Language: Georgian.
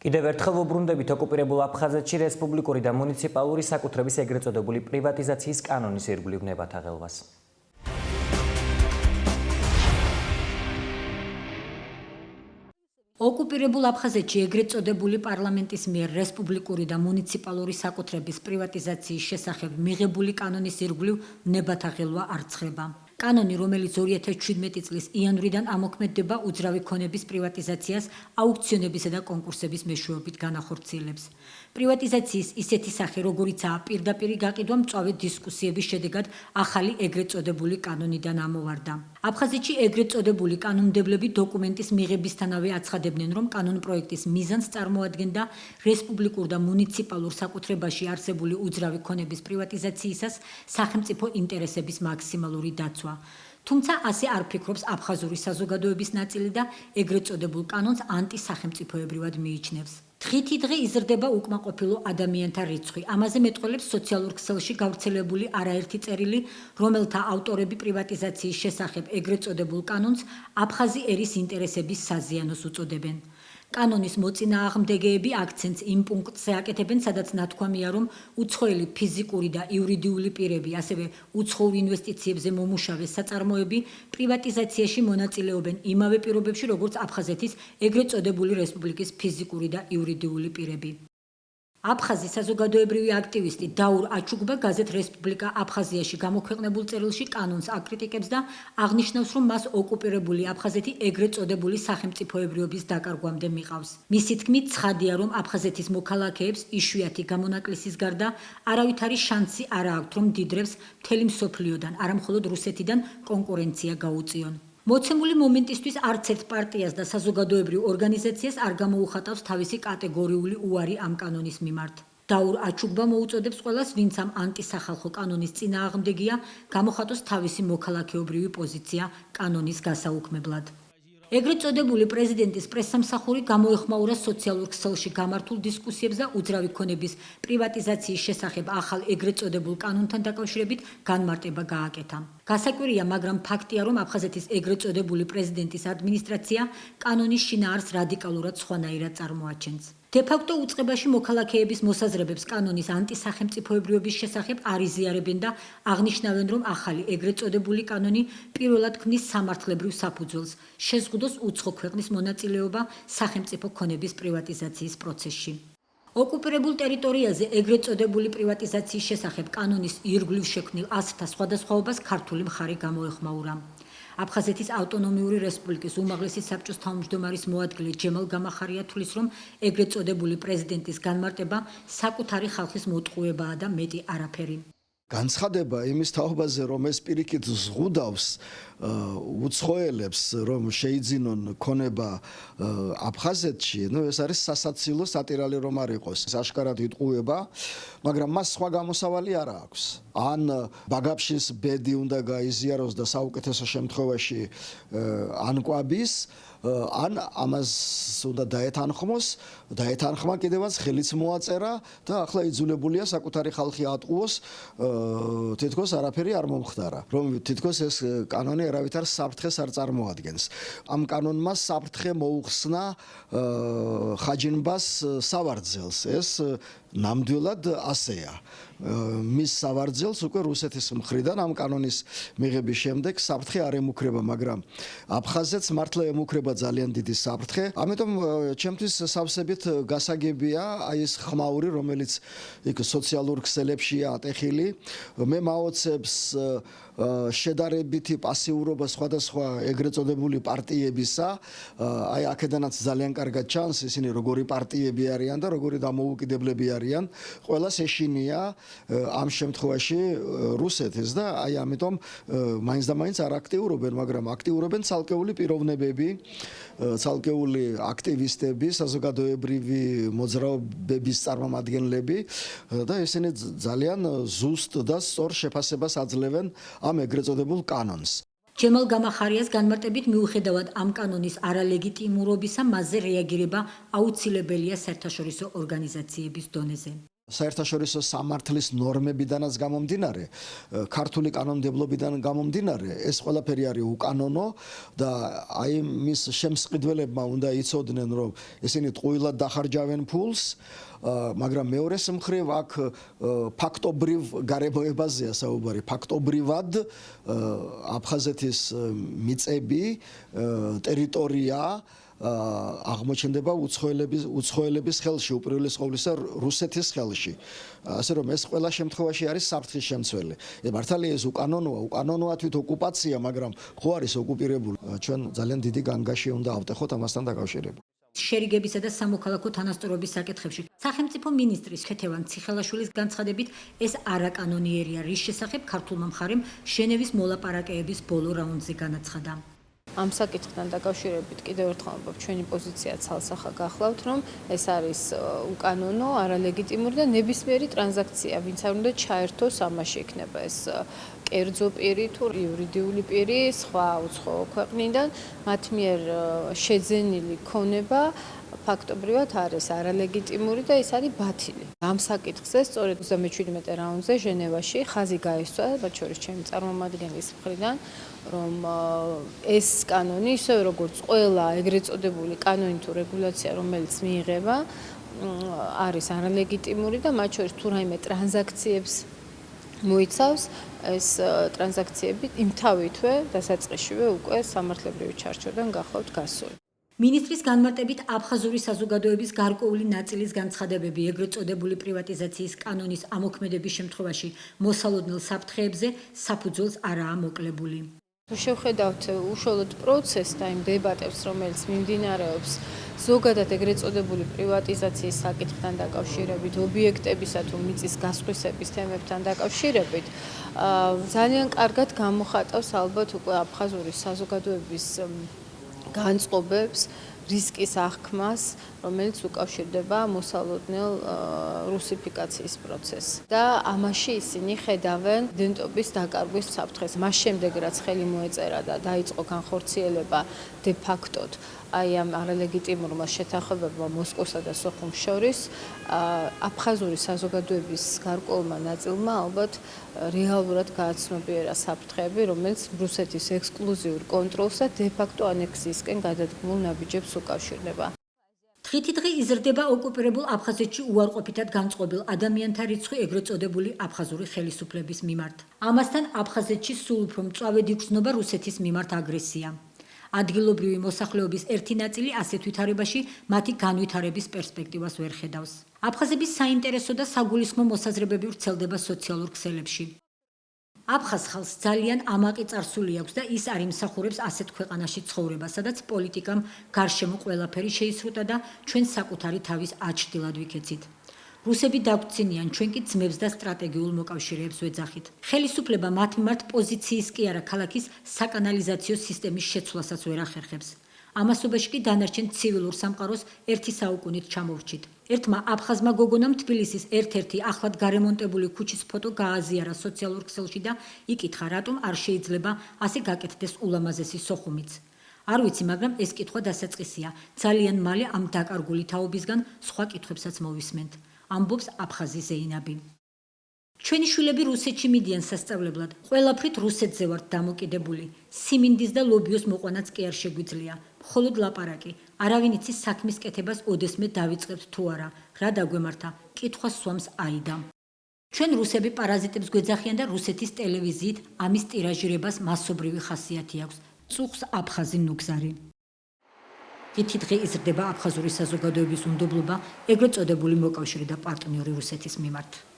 კიდევ ერთხელ ვუბრუნდებით ოკუპირებულ აფხაზეთში რესპუბლიკური და მუნიციპალური საკუთრების ეგრეთ წოდებული პრივატიზაციის კანონის ირგვლივ ნებათაღელვას. ოკუპირებულ აფხაზეთში ეგრეთ წოდებული პარლამენტის მიერ რესპუბლიკური და მუნიციპალური საკუთრების პრივატიზაციის შესახებ მიღებული კანონის ირგვლივ ნებათაღელვა არ ცხება. კანონი, რომელიც 2017 წლის იანვრიდან ამოქმედდება უძრავი ქონების პრივატიზაციას აუქციონებისა და კონკურსების მეშვეობით განახორციელებს. პრივატიზაციის ისეთი სახე, როგორიცაა პირდაპირი გაყიდვა, მწვავე დისკუსიების შედეგად ახალი ეგრეთ წოდებული კანონიდან ამოვარდა. აფხაზეთში ეგრეთ წოდებული კანონმდებლები დოკუმენტის მიღებისთანავე აცხადებდნენ, რომ კანონპროექტის მიზანს წარმოადგენდა რესპუბლიკურ და მუნიციპალურ საკუთრებაში არსებული უძრავი ქონების პრივატიზაციისას სახელმწიფო ინტერესების მაქსიმალური დაცვა. თუმცა ასე არ ფიქრობს აფხაზური საზოგადოების ნაწილი და ეგრეთ წოდებულ კანონს ანტისახელმწიფოებრივად მიიჩნევს. დღითი დღე იზრდება უკმაყოფილო ადამიანთა რიცხვი. ამაზე მეტყველებს სოციალურ ქსელში გავრცელებული არაერთი წერილი, რომელთა ავტორები პრივატიზაციის შესახებ ეგრეთ წოდებულ კანონს აფხაზი ერის ინტერესების საზიანოს უწოდებენ. კანონის მოწინააღმდეგეები აქცენტს იმ პუნქტზე აკეთებენ, სადაც ნათქვამია, რომ უცხოელი ფიზიკური და იურიდიული პირები, ასევე უცხოურ ინვესტიციებზე მომუშავე საწარმოები პრივატიზაციაში მონაწილეობენ იმავე პირობებში, როგორც აფხაზეთის ეგრეთ წოდებული რესპუბლიკის ფიზიკური და იურიდიული პირები. აფხაზი საზოგადოებრივი აქტივისტი დაურ აჩუგბა გაზეთ რესპუბლიკა აფხაზიაში გამოქვეყნებულ წერილში კანონს აკრიტიკებს და აღნიშნავს, რომ მას ოკუპირებული აფხაზეთი ეგრეთ წოდებული სახელმწიფოებრიობის დაკარგვამდე მიყავს. მისი თქმით, ცხადია, რომ აფხაზეთის მოქალაქეებს იშვიათი გამონაკლისის გარდა არავითარი შანსი არ აქვთ, რომ დიდრებს მთელი მსოფლიოდან, არამხოლოდ რუსეთიდან კონკურენცია გაუწიონ. მოცემული მომენტისთვის არც ერთ პარტიას და საზოგადოებრივ ორგანიზაციას არ გამოუხატავს თავისი კატეგორიული უარი ამ კანონის მიმართ. დაურ აჩუგბა მოუწოდებს ყველას, ვინც ამ ანტისახალხო კანონის წინააღმდეგია, გამოხატოს თავისი მოქალაქეობრივი პოზიცია კანონის გასაუქმებლად. ეგრეთ წოდებული პრეზიდენტის პრესსამსახური გამოეხმაურა სოციალურ ქსელში გამართულ დისკუსიებს და უძრავი ქონების პრივატიზაციის შესახებ ახალ ეგრეთ წოდებულ კანონთან დაკავშირებით განმარტება გააკეთა. გასაკვირია, მაგრამ ფაქტია, რომ აფხაზეთის ეგრეთ წოდებული პრეზიდენტის ადმინისტრაცია კანონის შინაარსს რადიკალურად სხვანაირად წარმოაჩენს. დე-ფაქტო უწყებაში მოქალაქეების მოსაზრებებს კანონის ანტისახელმწიფოებრიობის შესახებ არ იზიარებენ და აღნიშნავენ, რომ ახალი ეგრეთ წოდებული კანონი პირველად ქმნის სამართლებრივ საფუძველს, შეზღუდოს უცხო ქვეყნის მონაწილეობა სახელმწიფო ქონების პრივატიზაციის პროცესში. ოკუპირებულ ტერიტორიაზე ეგრეთ წოდებული პრივატიზაციის შესახებ კანონის ირგვლივ შექმნილ ასთა სხვადასხვაობას ქართული მხარე გამოეხმაურა. აფხაზეთის ავტონომიური რესპუბლიკის უმაღლესი საბჭოს თავმჯდომარის მოადგილე ჯემალ გამახარია თვლის, რომ ეგრეთ წოდებული პრეზიდენტის განმარტება საკუთარი ხალხის მოტყუებაა და მეტი არაფერი. განცხადება იმის თაობაზე, რომ ეს პირიქით ზღუდავს უცხოელებს, რომ შეიძინონ ქონება აფხაზეთში, ეს არის სასაცილო სატირალი რომ არ იყოს. ეს აშკარად იტყუება, მაგრამ მას სხვა გამოსავალი არ აქვს. ან ბაგაფშის ბედი უნდა გაიზიაროს და საუკეთესო შემთხვევაში ანკვაბის, ან ამას უნდა დაეთანხმა კიდევაც ხელიც მოაწერა და ახლა იძულებულია საკუთარი ხალხი ატყუოს, თითქოს არაფერი არ მომხდარა, რომ თითქოს ეს კანონი არავითარ საფრთხეს არ წარმოადგენს. ამ კანონმა საფრთხე მოუხსნა ხაჯინბას სავარძელს, ეს ნამდვილად ასეა. მის სავარძელს უკვე რუსეთის მხრიდან ამ კანონის მიღების შემდეგ საფრთხე არ ემუქრება, მაგრამ აფხაზეთს მართლა ემუქრება ძალიან დიდი საფრთხე. ამიტომ ჩემთვის სავსებით გასაგებია აი ეს ხმაური, რომელიც იქ სოციალურ ქსელებშია ატეხილი. მე მაოცებს შედარებითი პასიურობა სხვადასხვა ეგრეთ წოდებული პარტიებისა. აი აქედანაც ძალიან კარგად ჩანს ისინი როგორი პარტიები არიან და როგორი დამოუკიდებლები არიან. ყველას ეშინია ამ შემთხვევაში რუსეთის და აი ამიტომ მაინც და მაინც არ აქტიურობენ, მაგრამ აქტიურობენ ცალკეული პიროვნებები, ცალკეული აქტივისტები, საზოგადოებრივი მოძრაობების წარმომადგენლები და ესენი ძალიან ზუსტ და სწორ შეფასებას აძლევენ ამ ეგრეთ წოდებულ კანონს. ჯემალ გამახარიას განმარტებით, მიუხედავად ამ კანონის არალეგიტიმურობისა, მასზე რეაგირება აუცილებელია საერთაშორისო ორგანიზაციების დონეზე. საერთაშორისო სამართლის ნორმებიდანაც გამომდინარე, ქართული კანონმდებლობიდან გამომდინარე, ეს ყველაფერი არის უკანონო და აი მის შემსყიდველებმა უნდა იცოდნენ, რომ ესენი ტყუილად დახარჯავენ ფულს, მაგრამ მეორეს მხრივ აქ ფაქტობრივ გარემოებაზეა საუბარი, ფაქტობრივად აფხაზეთის მიწები, ტერიტორია აღმოჩნდება უცხოელების ხელში, უპირველეს ყოვლისა რუსეთის ხელში. ასე რომ ეს ყველა შემთხვევაში არის საფრთხის შემცველი. მართალია ეს უკანონოა თვით ოკუპაცია, მაგრამ ხო არის ოკუპირებული. ჩვენ ძალიან დიდი განგაში უნდა ავტეხოთ ამასთან დაკავშირებით. შერიგებისა და სამოქალაქო თანასწორობის საკითხებში სახელმწიფო მინისტრის ქეთევან ციხელაშვილის განცხადებით ეს არაკანონიერია, რის შესახებ ქართულმა მხარემ ჟენევის მოლაპარაკებების ბოლო რაუნდზე განაცხადა. ამ საკითხთან დაკავშირებით კიდევ ერთხელ ვამბობ, ჩვენი პოზიცია ცალსახა გახლავთ, რომ ეს არის უკანონო, არალეგიტიმური და ნებისმიერი ტრანზაქცია, ვინც არ უნდა ჩაერთოს ამაში, იქნება ეს კერძო პირი თუ იურიდიული პირი, სხვა უცხო ქვეყნიდან, მათ მიერ შეძენილი ქონება ფაქტობრივად არის არალეგიტიმური და ეს არის ბათილი. ამ საკითხზე სწორედ 37 რაუნდზე ჟენევაში ხაზი გაისვა, მათ შორის ჩემი წარმომადგენლის მხრიდან, რომ ეს კანონი, ისევე როგორც ყველა ეგრეთ წოდებული კანონი თუ რეგულაცია, რომელიც მიიღება, არის არალეგიტიმური და მათ შორის თუ რაიმე ტრანზაქციებს მოიცავს, ეს ტრანზაქციები იმთავითვე დასაწყისშივე უკვე სამართლებრივი ჩარჩოდან გახლავთ გასული. მინისტრის განმარტებით აფხაზური საზოგადოების გარკვეული ნაწილის განცხადებები ეგრეთ წოდებული პრივატიზაციის კანონის ამოქმედების შემთხვევაში მოსალოდნელ საფრთხეებზე საფუძველს არაა მოკლებული. თუ შევხედავთ უშუალოდ პროცესს და იმ დებატებს, რომელიც მიმდინარეობს ზოგადად ეგრეთ წოდებული პრივატიზაციის საკითხთან დაკავშირებით, ობიექტებისა თუ მიწის გასხვისების თემებთან დაკავშირებით, ძალიან კარგად გამოხატავს ალბათ უკვე აფხაზური საზოგადოების განწყობებს, რისკის აღქმას, რომელიც უკავშირდება მოსალოდნელ რუსიფიკაციის პროცესს. და ამაში ისინი ხედავენ სტუდენტობის დაკარგვის საფრთხეს. მას შემდეგ, რაც ხელი მოეწერა და დაიწყო განხორციელება de facto-თ აი ამ არალეგიტიმურმა შეთანხმებებმა მოსკოვსა და სოხუმს შორის, აფხაზური საზოგადოების გარკვეულმა ნაწილმა ალბათ რეალურად გააცნობიერა საფრთხეები, რომელიც რუსეთის ექსკლუზიურ კონტროლს და de facto ანექსიისკენ გადადგმულ ნაბიჯებს უკავშირდება. დღითი დღე იზრდება ოკუპირებულ აფხაზეთში უარყოფითად განწყობილ ადამიანთა რიცხვი ეგრეთ წოდებული აფხაზური ხელისუფლების მიმართ. ამასთან აფხაზეთში სულ უფრო მწვავედ იგრძნობა რუსეთის მიმართ აგრესია. ადგილობრივი მოსახლეობის ერთი ნაწილი ასეთ ვითარებაში მათი განვითარების პერსპექტივას ვერ ხედავს. აფხაზების საინტერესო და საგულისხმო მოსაზრებები ვრცელდება სოციალურ ქსელებში. აფხაზ ხალხს ძალიან ამაყი წარსული აქვს და ის არ იმსახურებს ასეთ ქვეყანაში ცხოვრება, სადაც პოლიტიკამ გარშემო ყველაფერი შეისრუტა და ჩვენ საკუთარი თავის აჩრდილად ვიქეცით. რუსები დაგვწინიან, ჩვენ კი ძმებს და სტრატეგიულ მოკავშირეებს ვეძახით. ხელისუფლება მათ მიმართ პოზიციის კი არა, ქალაქის საკანალიზაციო სისტემის შეცვლასაც ვერ ახერხებს. ამასობაში კი დანარჩენ ცივილურ სამყაროს ერთი საუკუნით ჩამოვრჩით. ერთმა აფხაზმა გოგონამ თბილისის ერთ-ერთი ახლად გარემონტებული ქუჩის ფოტო გააზიარა სოციალურ ქსელში და იკითხა, რატომ არ შეიძლება ასე გაკეთდეს ულამაზესი სოხუმიც. არ ვიცი, მაგრამ ეს კითხვა დასაწყისია. ძალიან მალე ამ დაკარგული თაობისგან სხვა კითხვებსაც მოვისმენთ. ამბობს აფხაზი ზეინაბი. ჩვენი შვილები რუსეთში მიდიან სასწავლებლად. ყველაფრით რუსეთზე ვართ დამოკიდებული. სიმინდის და ლობიოს მოყვანაც კი არ შეგვიძლია. მხოლოდ ლაპარაკი. არავინ იცის საქმის კეთებას ოდესმე დავიწყებთ თუ არა. რა დაგვემართა? კითხვა სვამს აიდა. ჩვენ რუსები პარაზიტებს გვეძახიან და რუსეთის ტელევიზიით ამის ტირაჟირებას მასობრივი ხასიათი აქვს. წუხს აფხაზი ნუგზარი. დღითი დღე იზრდება აფხაზური საზოგადოების უნდობლობა ეგრეთ წოდებული მოკავშირე და პარტნიორი რუსეთის მიმართ.